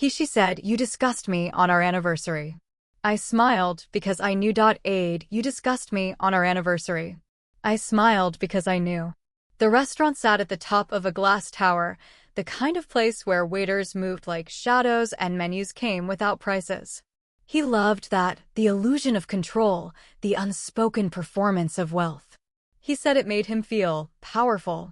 She said, "You disgust me" on our anniversary. I smiled because I knew. Aid, you disgust me on our anniversary. I smiled because I knew. The restaurant sat at the top of a glass tower, the kind of place where waiters moved like shadows and menus came without prices. He loved that, the illusion of control, the unspoken performance of wealth. He said it made him feel powerful.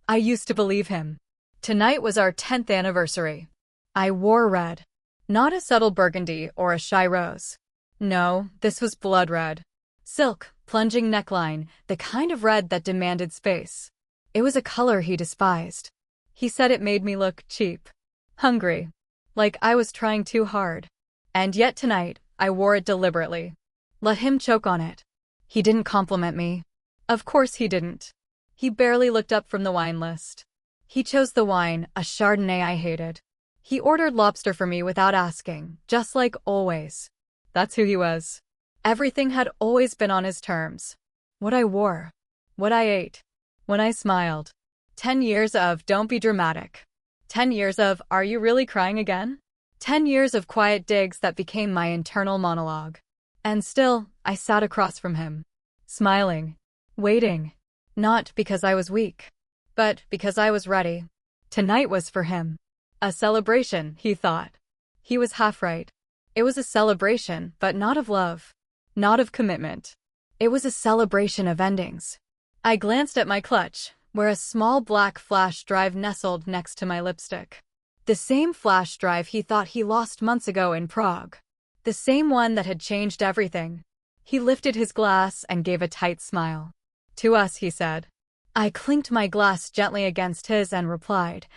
I used to believe him. Tonight was our 10th anniversary. I wore red. Not a subtle burgundy or a shy rose. No, this was blood red. Silk, plunging neckline, the kind of red that demanded space. It was a color he despised. He said it made me look cheap. Hungry. Like I was trying too hard. And yet tonight, I wore it deliberately. Let him choke on it. He didn't compliment me. Of course he didn't. He barely looked up from the wine list. He chose the wine, a Chardonnay I hated. He ordered lobster for me without asking, just like always. That's who he was. Everything had always been on his terms. What I wore. What I ate. When I smiled. 10 years of "don't be dramatic." 10 years of "are you really crying again?" 10 years of quiet digs that became my internal monologue. And still, I sat across from him. Smiling. Waiting. Not because I was weak. But because I was ready. Tonight was for him. A celebration, he thought. He was half right. It was a celebration, but not of love. Not of commitment. It was a celebration of endings. I glanced at my clutch, where a small black flash drive nestled next to my lipstick. The same flash drive he thought he lost months ago in Prague. The same one that had changed everything. He lifted his glass and gave a tight smile. "To us," he said. I clinked my glass gently against his and replied,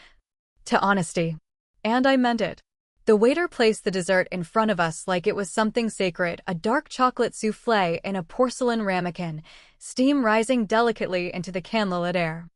"To honesty." And I meant it. The waiter placed the dessert in front of us like it was something sacred, a dark chocolate soufflé in a porcelain ramekin, steam rising delicately into the candlelit air.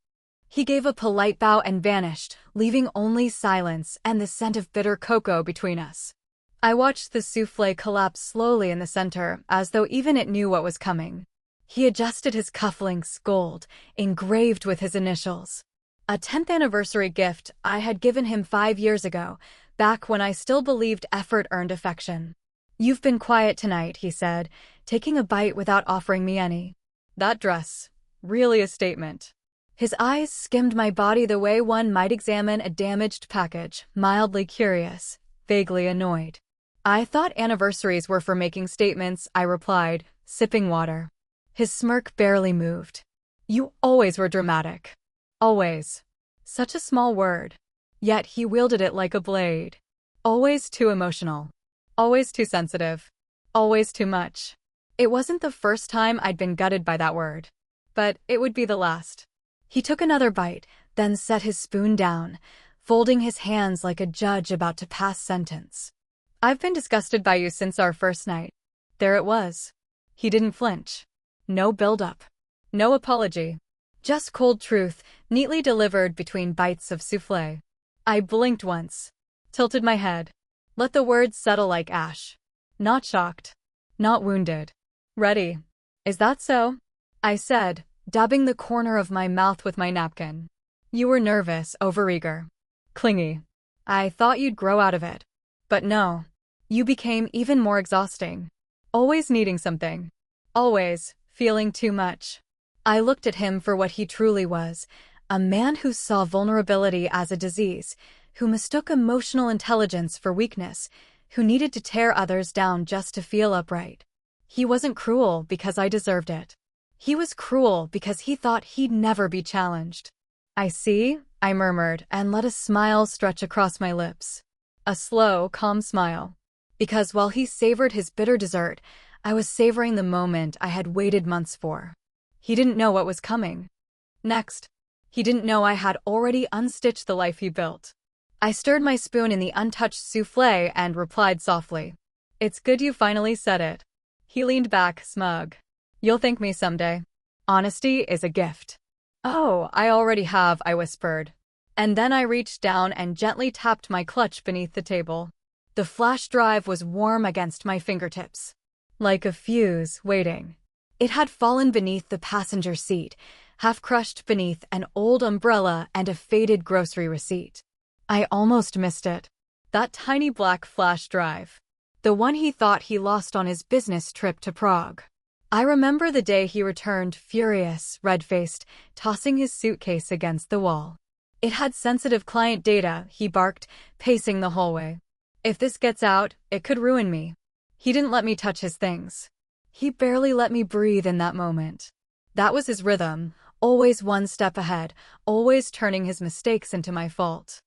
He gave a polite bow and vanished, leaving only silence and the scent of bitter cocoa between us. I watched the soufflé collapse slowly in the center, as though even it knew what was coming. He adjusted his cufflinks, gold, engraved with his initials. A 10th anniversary gift I had given him 5 years ago, back when I still believed effort earned affection. "You've been quiet tonight," he said, taking a bite without offering me any. That dress. Really a statement. His eyes skimmed my body the way one might examine a damaged package, mildly curious, vaguely annoyed. "I thought anniversaries were for making statements," I replied, sipping water. His smirk barely moved. "You always were dramatic." Always. Such a small word. Yet he wielded it like a blade. Always too emotional. Always too sensitive. Always too much. It wasn't the first time I'd been gutted by that word. But it would be the last. He took another bite, then set his spoon down, folding his hands like a judge about to pass sentence. "I've been disgusted by you since our first night." There it was. He didn't flinch. No build-up. No apology. Just cold truth, neatly delivered between bites of soufflé. I blinked once. Tilted my head. Let the words settle like ash. Not shocked. Not wounded. "Ready. Is that so?" I said, dabbing the corner of my mouth with my napkin. "You were nervous, overeager. Clingy. I thought you'd grow out of it. But no. You became even more exhausting. Always needing something. Always feeling too much." I looked at him for what he truly was, a man who saw vulnerability as a disease, who mistook emotional intelligence for weakness, who needed to tear others down just to feel upright. He wasn't cruel because I deserved it. He was cruel because he thought he'd never be challenged. "I see," I murmured, and let a smile stretch across my lips. A slow, calm smile. Because while he savored his bitter dessert, I was savoring the moment I had waited months for. He didn't know what was coming. Next. He didn't know I had already unstitched the life he built. I stirred my spoon in the untouched soufflé and replied softly, "It's good you finally said it." He leaned back, smug. "You'll thank me someday. Honesty is a gift." "Oh, I already have," I whispered. And then I reached down and gently tapped my clutch beneath the table. The flash drive was warm against my fingertips. Like a fuse, waiting. It had fallen beneath the passenger seat, half crushed beneath an old umbrella and a faded grocery receipt. I almost missed it. That tiny black flash drive. The one he thought he lost on his business trip to Prague. I remember the day he returned, furious, red-faced, tossing his suitcase against the wall. It had sensitive client data, he barked, pacing the hallway. If this gets out, it could ruin me. He didn't let me touch his things. He barely let me breathe in that moment. That was his rhythm, always one step ahead, always turning his mistakes into my fault.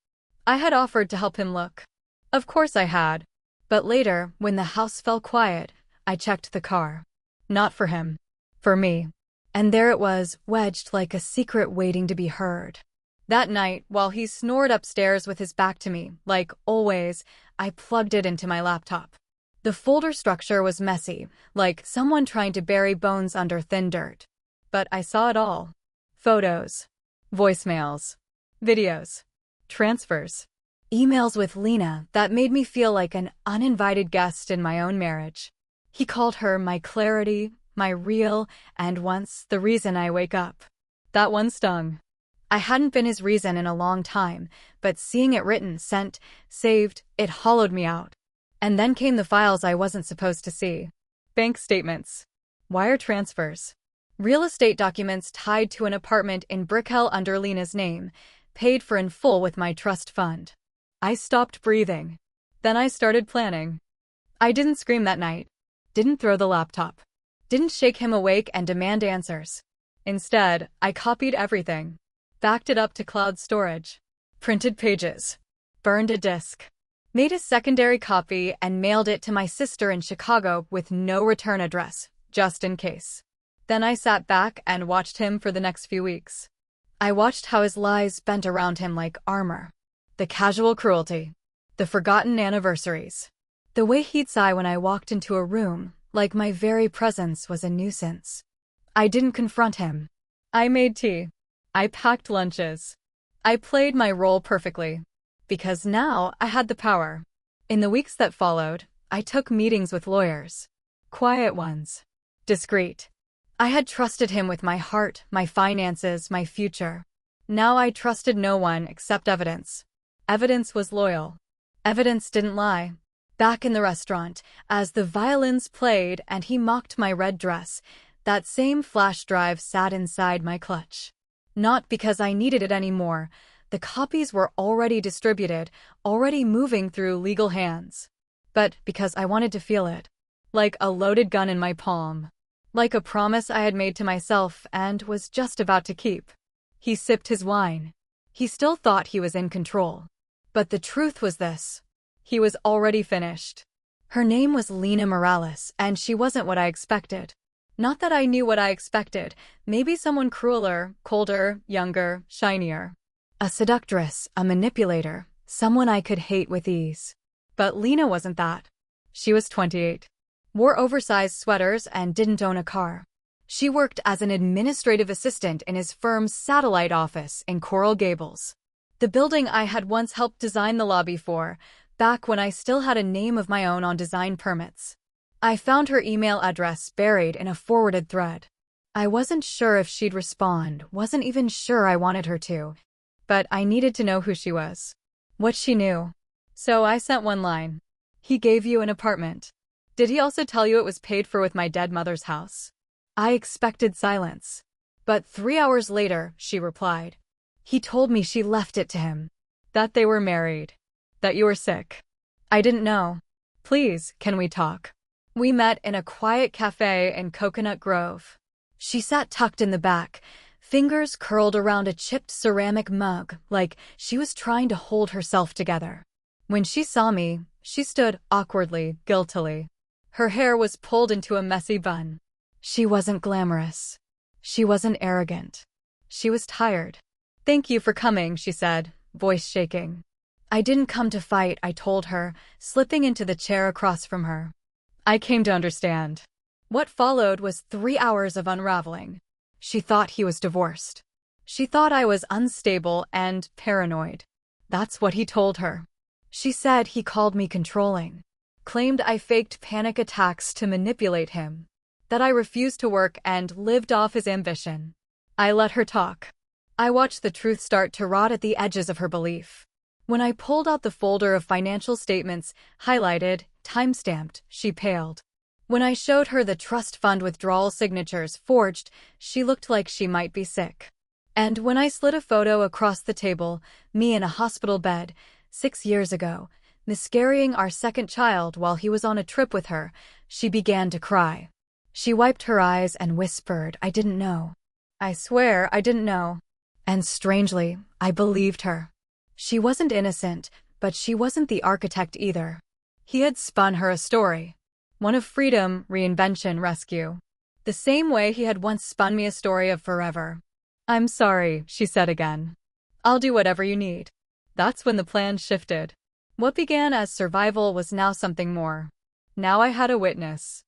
I had offered to help him look. Of course I had. But later, when the house fell quiet, I checked the car. Not for him. For me. And there it was, wedged like a secret waiting to be heard. That night, while he snored upstairs with his back to me, like always, I plugged it into my laptop. The folder structure was messy, like someone trying to bury bones under thin dirt. But I saw it all. Photos. Voicemails. Videos. Transfers. Emails with Lena that made me feel like an uninvited guest in my own marriage. He called her my clarity, my real, and once the reason I wake up. That one stung. I hadn't been his reason in a long time, but seeing it written, sent, saved, it hollowed me out. And then came the files I wasn't supposed to see. Bank statements. Wire transfers. Real estate documents tied to an apartment in Brickell under Lena's name, paid for in full with my trust fund. I stopped breathing. Then I started planning. I didn't scream that night. Didn't throw the laptop. Didn't shake him awake and demand answers. Instead, I copied everything. Backed it up to cloud storage. Printed pages. Burned a disk. Made a secondary copy and mailed it to my sister in Chicago with no return address, just in case. Then I sat back and watched him for the next few weeks. I watched how his lies bent around him like armor. The casual cruelty. The forgotten anniversaries. The way he'd sigh when I walked into a room, like my very presence was a nuisance. I didn't confront him. I made tea. I packed lunches. I played my role perfectly. Because now I had the power. In the weeks that followed, I took meetings with lawyers. Quiet ones. Discreet. I had trusted him with my heart, my finances, my future. Now I trusted no one except evidence. Evidence was loyal. Evidence didn't lie. Back in the restaurant, as the violins played and he mocked my red dress, that same flash drive sat inside my clutch. Not because I needed it anymore. The copies were already distributed, already moving through legal hands. But because I wanted to feel it. Like a loaded gun in my palm. Like a promise I had made to myself and was just about to keep. He sipped his wine. He still thought he was in control. But the truth was this. He was already finished. Her name was Lena Morales, and she wasn't what I expected. Not that I knew what I expected. Maybe someone crueler, colder, younger, shinier. A seductress, a manipulator, someone I could hate with ease. But Lena wasn't that. She was 28. Wore oversized sweaters and didn't own a car. She worked as an administrative assistant in his firm's satellite office in Coral Gables. The building I had once helped design the lobby for, back when I still had a name of my own on design permits. I found her email address buried in a forwarded thread. I wasn't sure if she'd respond, wasn't even sure I wanted her to. But I needed to know who she was. What she knew. So I sent one line. He gave you an apartment. Did he also tell you it was paid for with my dead mother's house? I expected silence. But 3 hours later, she replied. He told me she left it to him. That they were married. That you were sick. I didn't know. Please, can we talk? We met in a quiet cafe in Coconut Grove. She sat tucked in the back, fingers curled around a chipped ceramic mug, like she was trying to hold herself together. When she saw me, she stood awkwardly, guiltily. Her hair was pulled into a messy bun. She wasn't glamorous. She wasn't arrogant. She was tired. Thank you for coming, she said, voice shaking. I didn't come to fight, I told her, slipping into the chair across from her. I came to understand. What followed was 3 hours of unraveling. She thought he was divorced. She thought I was unstable and paranoid. That's what he told her. She said he called me controlling. Claimed I faked panic attacks to manipulate him. That I refused to work and lived off his ambition. I let her talk. I watched the truth start to rot at the edges of her belief. When I pulled out the folder of financial statements, highlighted, time-stamped, she paled. When I showed her the trust fund withdrawal signatures forged, she looked like she might be sick. And when I slid a photo across the table, me in a hospital bed, 6 years ago, miscarrying our second child while he was on a trip with her, she began to cry. She wiped her eyes and whispered, "I didn't know. I swear I didn't know." And strangely, I believed her. She wasn't innocent, but she wasn't the architect either. He had spun her a story. One of freedom, reinvention, rescue. The same way he had once spun me a story of forever. "I'm sorry," she said again. "I'll do whatever you need." That's when the plan shifted. What began as survival was now something more. Now I had a witness.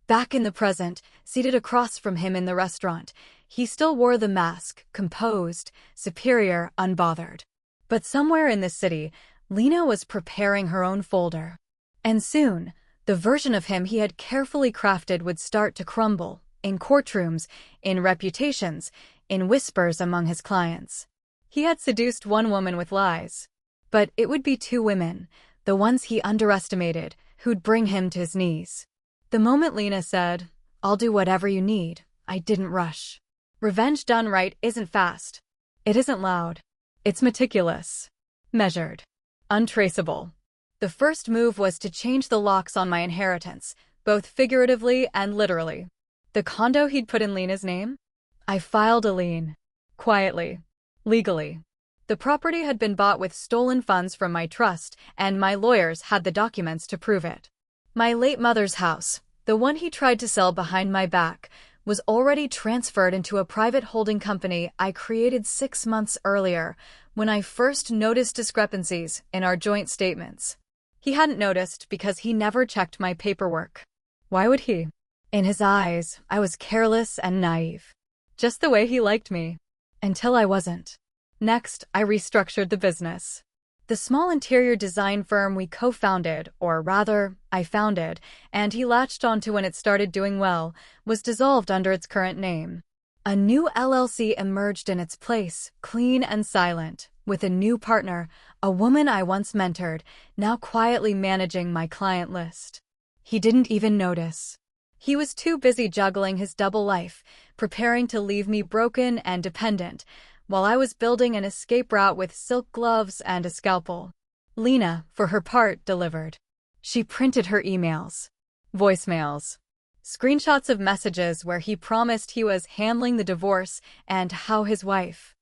Back in the present, seated across from him in the restaurant, he still wore the mask, composed, superior, unbothered. But somewhere in the city, Lena was preparing her own folder. And soon, the version of him he had carefully crafted would start to crumble, in courtrooms, in reputations, in whispers among his clients. He had seduced one woman with lies. But it would be 2 women, the ones he underestimated, who'd bring him to his knees. The moment Lena said, "I'll do whatever you need," I didn't rush. Revenge done right isn't fast. It isn't loud. It's meticulous. Measured. Untraceable. The first move was to change the locks on my inheritance, both figuratively and literally. The condo he'd put in Lena's name? I filed a lien. Quietly. Legally. The property had been bought with stolen funds from my trust, and my lawyers had the documents to prove it. My late mother's house, the one he tried to sell behind my back, was already transferred into a private holding company I created 6 months earlier, when I first noticed discrepancies in our joint statements. He hadn't noticed because he never checked my paperwork. Why would he? In his eyes, I was careless and naive. Just the way he liked me. Until I wasn't. Next, I restructured the business. The small interior design firm we co-founded, or rather, I founded, and he latched onto when it started doing well, was dissolved under its current name. A new LLC emerged in its place, clean and silent, with a new partner, a woman I once mentored, now quietly managing my client list. He didn't even notice. He was too busy juggling his double life, preparing to leave me broken and dependent, while I was building an escape route with silk gloves and a scalpel. Lena, for her part, delivered. She printed her emails, voicemails, screenshots of messages where he promised he was handling the divorce and how his wife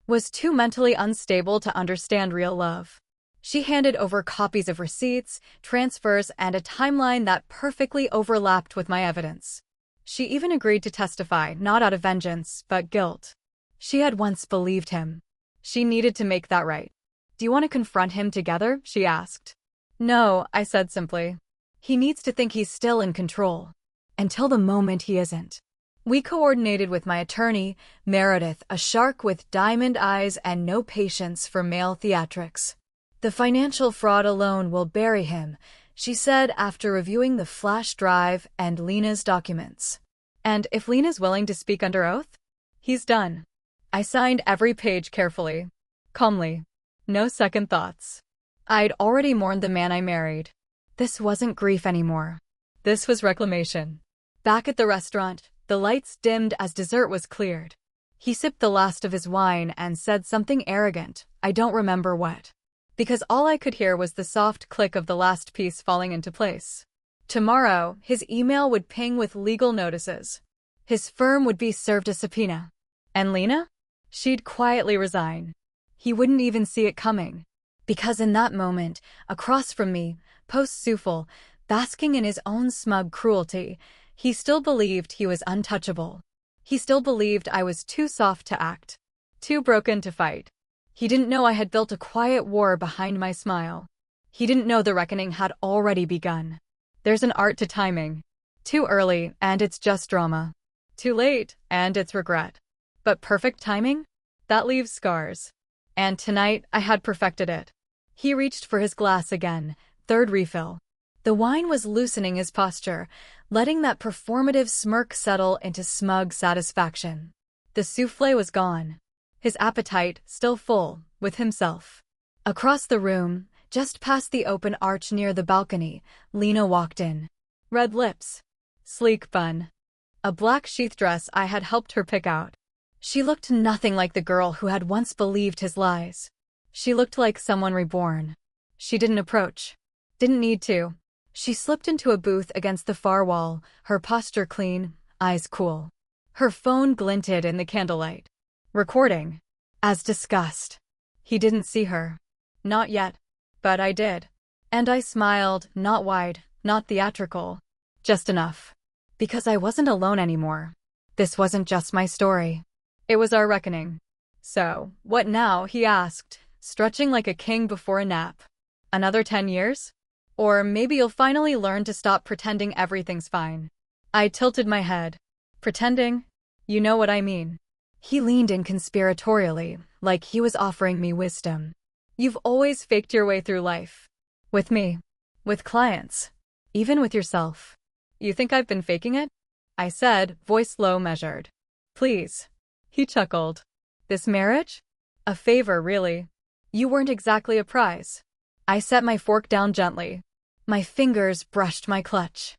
was too mentally unstable to understand real love. She handed over copies of receipts, transfers, and a timeline that perfectly overlapped with my evidence. She even agreed to testify, not out of vengeance, but guilt. She had once believed him. She needed to make that right. "Do you want to confront him together?" she asked. "No," I said simply. "He needs to think he's still in control. Until the moment he isn't." We coordinated with my attorney, Meredith, a shark with diamond eyes and no patience for male theatrics. "The financial fraud alone will bury him," she said after reviewing the flash drive and Lena's documents. "And if Lena's willing to speak under oath? He's done." I signed every page carefully, calmly. No second thoughts. I'd already mourned the man I married. This wasn't grief anymore. This was reclamation. Back at the restaurant, the lights dimmed as dessert was cleared. He sipped the last of his wine and said something arrogant, I don't remember what. Because all I could hear was the soft click of the last piece falling into place. Tomorrow, his email would ping with legal notices. His firm would be served a subpoena. And Lena? She'd quietly resign. He wouldn't even see it coming. Because in that moment, across from me, post-Sufal, basking in his own smug cruelty, he still believed he was untouchable. He still believed I was too soft to act, too broken to fight. He didn't know I had built a quiet war behind my smile. He didn't know the reckoning had already begun. There's an art to timing. Too early, and it's just drama. Too late, and it's regret. But perfect timing? That leaves scars. And tonight, I had perfected it. He reached for his glass again, third refill. The wine was loosening his posture, letting that performative smirk settle into smug satisfaction. The soufflé was gone. His appetite still full, with himself. Across the room, just past the open arch near the balcony, Lena walked in. Red lips. Sleek bun. A black sheath dress I had helped her pick out. She looked nothing like the girl who had once believed his lies. She looked like someone reborn. She didn't approach. Didn't need to. She slipped into a booth against the far wall, her posture clean, eyes cool. Her phone glinted in the candlelight. Recording. As discussed. He didn't see her. Not yet. But I did. And I smiled, not wide, not theatrical. Just enough. Because I wasn't alone anymore. This wasn't just my story. It was our reckoning. So, what now? He asked, stretching like a king before a nap. Another 10 years? Or maybe you'll finally learn to stop pretending everything's fine. I tilted my head. Pretending? You know what I mean. He leaned in conspiratorially, like he was offering me wisdom. You've always faked your way through life. With me. With clients. Even with yourself. You think I've been faking it? I said, voice low measured. Please. He chuckled. This marriage? A favor, really. You weren't exactly a prize. I set my fork down gently. My fingers brushed my clutch.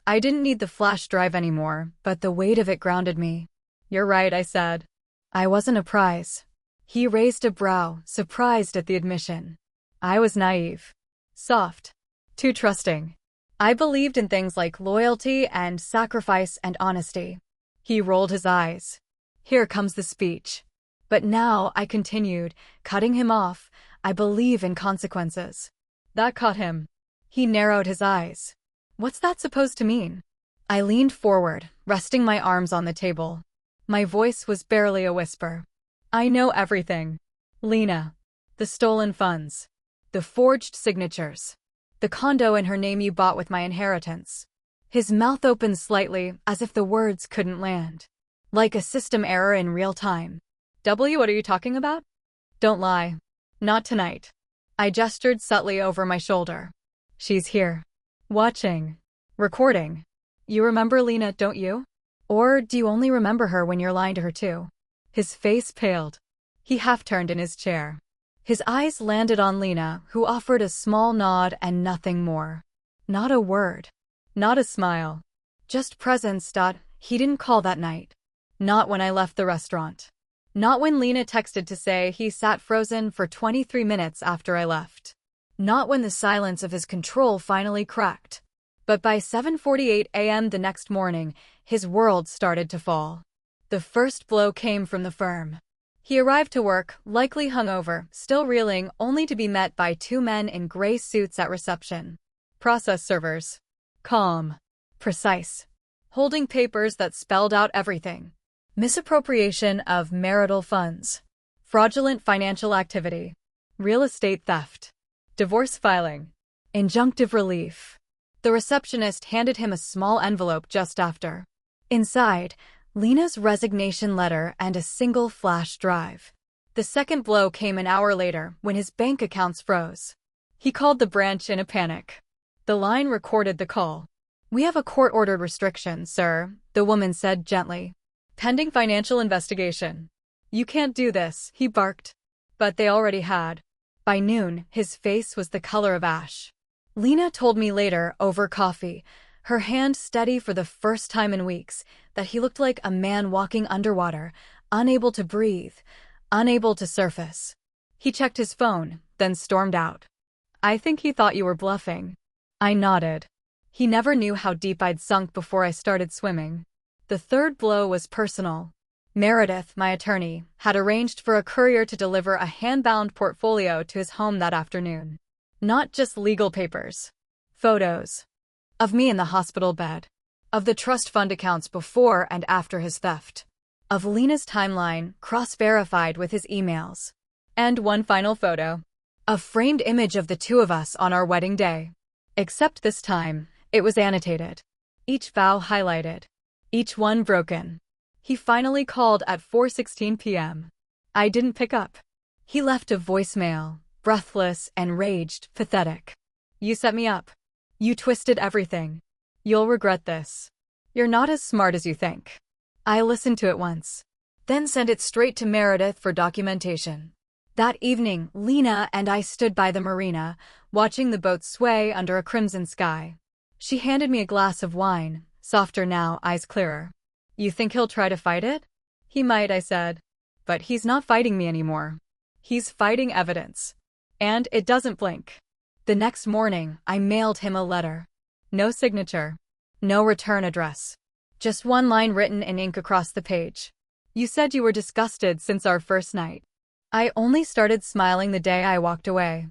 I didn't need the flash drive anymore, but the weight of it grounded me. You're right, I said. I wasn't a prize. He raised a brow, surprised at the admission. I was naive. Soft. Too trusting. I believed in things like loyalty and sacrifice and honesty. He rolled his eyes. Here comes the speech. But now, I continued, cutting him off, I believe in consequences. That caught him. He narrowed his eyes. What's that supposed to mean? I leaned forward, resting my arms on the table. My voice was barely a whisper. I know everything. Lena. The stolen funds. The forged signatures. The condo in her name you bought with my inheritance. His mouth opened slightly, as if the words couldn't land. Like a system error in real time. What are you talking about? Don't lie. Not tonight. I gestured subtly over my shoulder. She's here. Watching. Recording. You remember Lena, don't you? Or do you only remember her when you're lying to her too? His face paled. He half-turned in his chair. His eyes landed on Lena, who offered a small nod and nothing more. Not a word. Not a smile. Just presence. He didn't call that night. Not when I left the restaurant. Not when Lena texted to say he sat frozen for 23 minutes after I left. Not when the silence of his control finally cracked. But by 7:48 a.m. the next morning, his world started to fall. The first blow came from the firm. He arrived to work, likely hungover, still reeling, only to be met by two men in gray suits at reception. Process servers. Calm. Precise. Holding papers that spelled out everything. Misappropriation of marital funds. Fraudulent financial activity. Real estate theft. Divorce filing. Injunctive relief. The receptionist handed him a small envelope just after. Inside, Lena's resignation letter and a single flash drive. The second blow came an hour later, when his bank accounts froze. He called the branch in a panic. The line recorded the call. We have a court-ordered restriction, sir, the woman said gently. Pending financial investigation. You can't do this, he barked. But they already had. By noon, his face was the color of ash. Lena told me later, over coffee, her hand steady for the first time in weeks, that he looked like a man walking underwater, unable to breathe, unable to surface. He checked his phone, then stormed out. I think he thought you were bluffing. I nodded. He never knew how deep I'd sunk before I started swimming. The third blow was personal. Meredith, my attorney, had arranged for a courier to deliver a hand-bound portfolio to his home that afternoon. Not just legal papers. Photos. Of me in the hospital bed. Of the trust fund accounts before and after his theft. Of Lena's timeline, cross-verified with his emails. And one final photo. A framed image of the two of us on our wedding day. Except this time, it was annotated. Each vow highlighted. Each one broken. He finally called at 4:16 p.m. I didn't pick up. He left a voicemail, breathless, enraged, pathetic. You set me up. You twisted everything. You'll regret this. You're not as smart as you think. I listened to it once. Then sent it straight to Meredith for documentation. That evening, Lena and I stood by the marina, watching the boat sway under a crimson sky. She handed me a glass of wine, softer now, eyes clearer. You think he'll try to fight it? He might, I said. But he's not fighting me anymore. He's fighting evidence. And it doesn't blink. The next morning, I mailed him a letter. No signature. No return address. Just one line written in ink across the page. You said you were disgusted since our first night. I only started smiling the day I walked away.